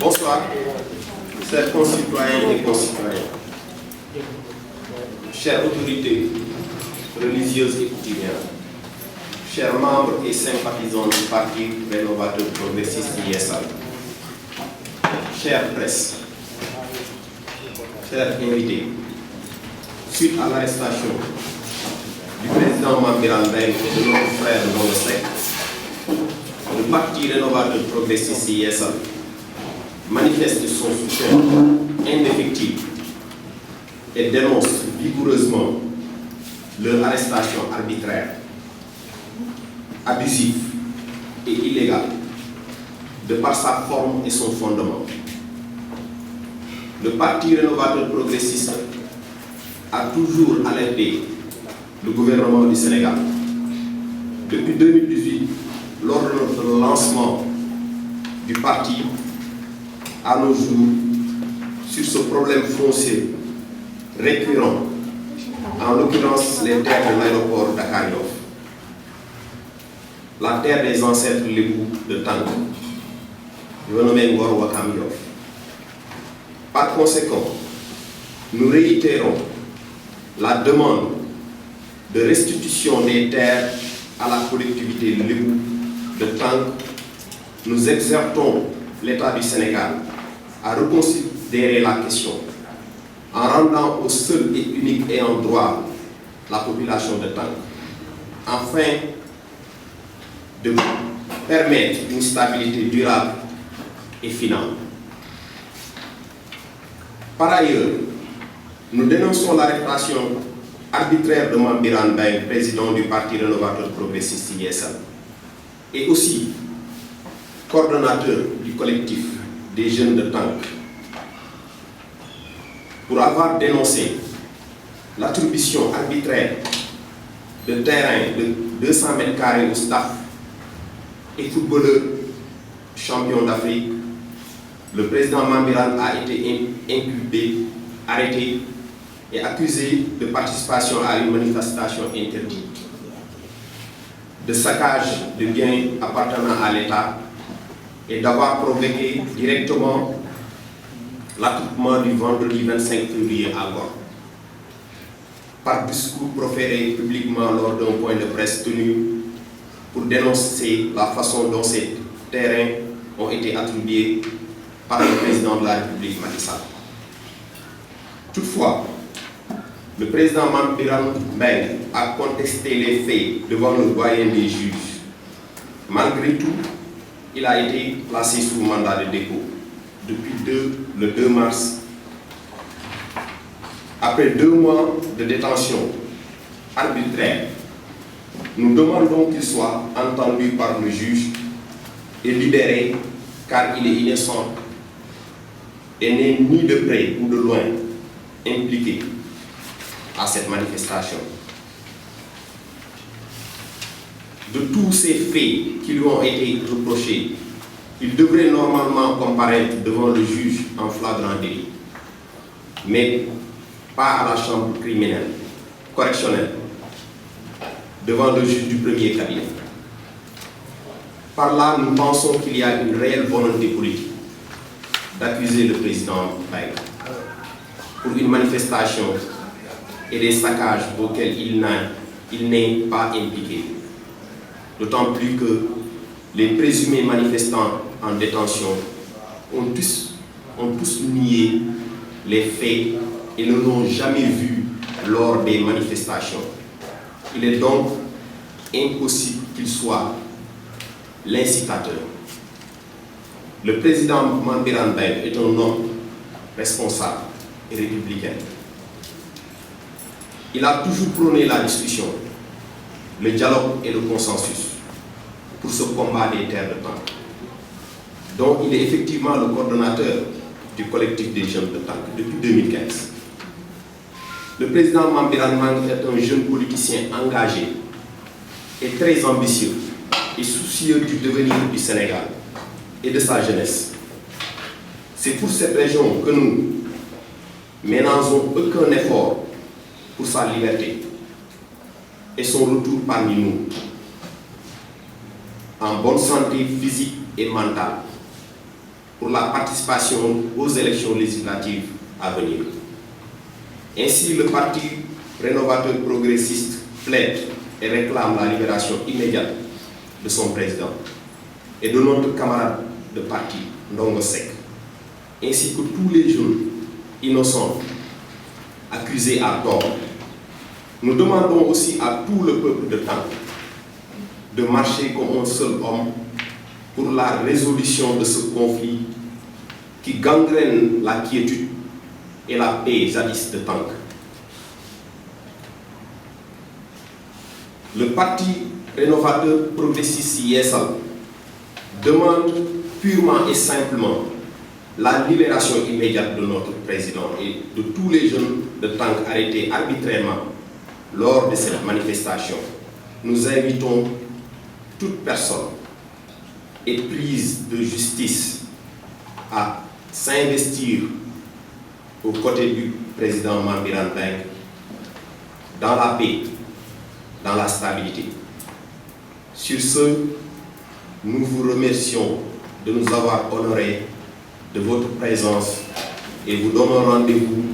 Bonsoir, chers concitoyens et concitoyennes, chères autorités religieuses et coutumières, chers membres et sympathisants du Parti rénovateur progressiste Yessal, chère presse, chers invités, suite à l'arrestation du président Mame Birame Mbengue et de notre frère Ndongo Seck, le Parti rénovateur progressiste Yessal manifeste son soutien indéfectible et dénonce vigoureusement leur arrestation arbitraire, abusive et illégale, de par sa forme et son fondement. Le Parti rénovateur progressiste a toujours alerté le gouvernement du Sénégal. Depuis 2018, lors de notre lancement du parti, à nos jours, sur ce problème foncier récurrent, en l'occurrence les terres de l'aéroport Dakar Yoff, la terre des ancêtres lébou de Tank, renommée Ngor Wakam Yoff. Par conséquent, nous réitérons la demande de restitution des terres à la collectivité lébou de Tank. Nous exhortons l'État du Sénégal à reconsidérer la question en rendant au seul et unique ayant droit la population de Tank, afin de permettre une stabilité durable et finale. Par ailleurs, nous dénonçons l'arrestation arbitraire de Mame Birame Mbengue, président du Parti rénovateur progressiste Yessal, et aussi coordonnateur du collectif des jeunes de Tank, pour avoir dénoncé l'attribution arbitraire de terrain de 200 mètres carrés au staff et footballeur champion d'Afrique. Le président Mame Birame a été inculpé, arrêté et accusé de participation à une manifestation interdite, de saccage de biens appartenant à l'État et d'avoir provoqué directement l'attroupement du vendredi 25 février à Ngor, par discours proféré publiquement lors d'un point de presse tenu pour dénoncer la façon dont ces terrains ont été attribués par le président de la République Macky Sall. Toutefois, le président Mame Birame Mbengue a contesté les faits devant le doyen des juges. Malgré tout, il a été placé sous mandat de dépôt depuis le 2 mars. Après 2 mois de détention arbitraire, nous demandons qu'il soit entendu par le juge et libéré, car il est innocent et n'est ni de près ou de loin impliqué à cette manifestation. De tous ces faits qui lui ont été reprochés, il devrait normalement comparaître devant le juge en flagrant délit, mais pas à la chambre criminelle, correctionnelle, devant le juge du premier cabinet. Par là, nous pensons qu'il y a une réelle volonté politique d'accuser le président Mbengue pour une manifestation et des saccages auxquels il n'est pas impliqué. D'autant plus que les présumés manifestants en détention ont tous nié les faits et ne l'ont jamais vu lors des manifestations. Il est donc impossible qu'il soit l'incitateur. Le président Mame Birame Mbengue est un homme responsable et républicain. Il a toujours prôné la discussion, le dialogue et le consensus pour ce combat des terres de Tank, dont il est effectivement le coordonnateur du collectif des jeunes de Tank depuis 2015. Le président Mame Birame Mbengue est un jeune politicien engagé et très ambitieux et soucieux du devenir du Sénégal et de sa jeunesse. C'est pour cette raison que nous ménageons aucun effort pour sa liberté et son retour parmi nous, en bonne santé physique et mentale, pour la participation aux élections législatives à venir. Ainsi, le Parti rénovateur progressiste plaide et réclame la libération immédiate de son président et de notre camarade de parti, Ndongo Seck, ainsi que tous les jeunes innocents accusés à tort. Nous demandons aussi à tout le peuple de Tank de marcher comme un seul homme pour la résolution de ce conflit qui gangrène la quiétude et la paix jadis de Tank. Le Parti rénovateur progressiste Yeesal demande purement et simplement la libération immédiate de notre président et de tous les jeunes de Tank arrêtés arbitrairement lors de cette manifestation. Nous invitons toute personne éprise de justice à s'investir aux côtés du président Mame Birame Wathie dans la paix, dans la stabilité. Sur ce, nous vous remercions de nous avoir honorés de votre présence et vous donnons rendez-vous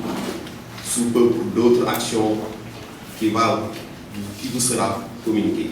sous peu pour d'autres actions qui vous sera communiquées.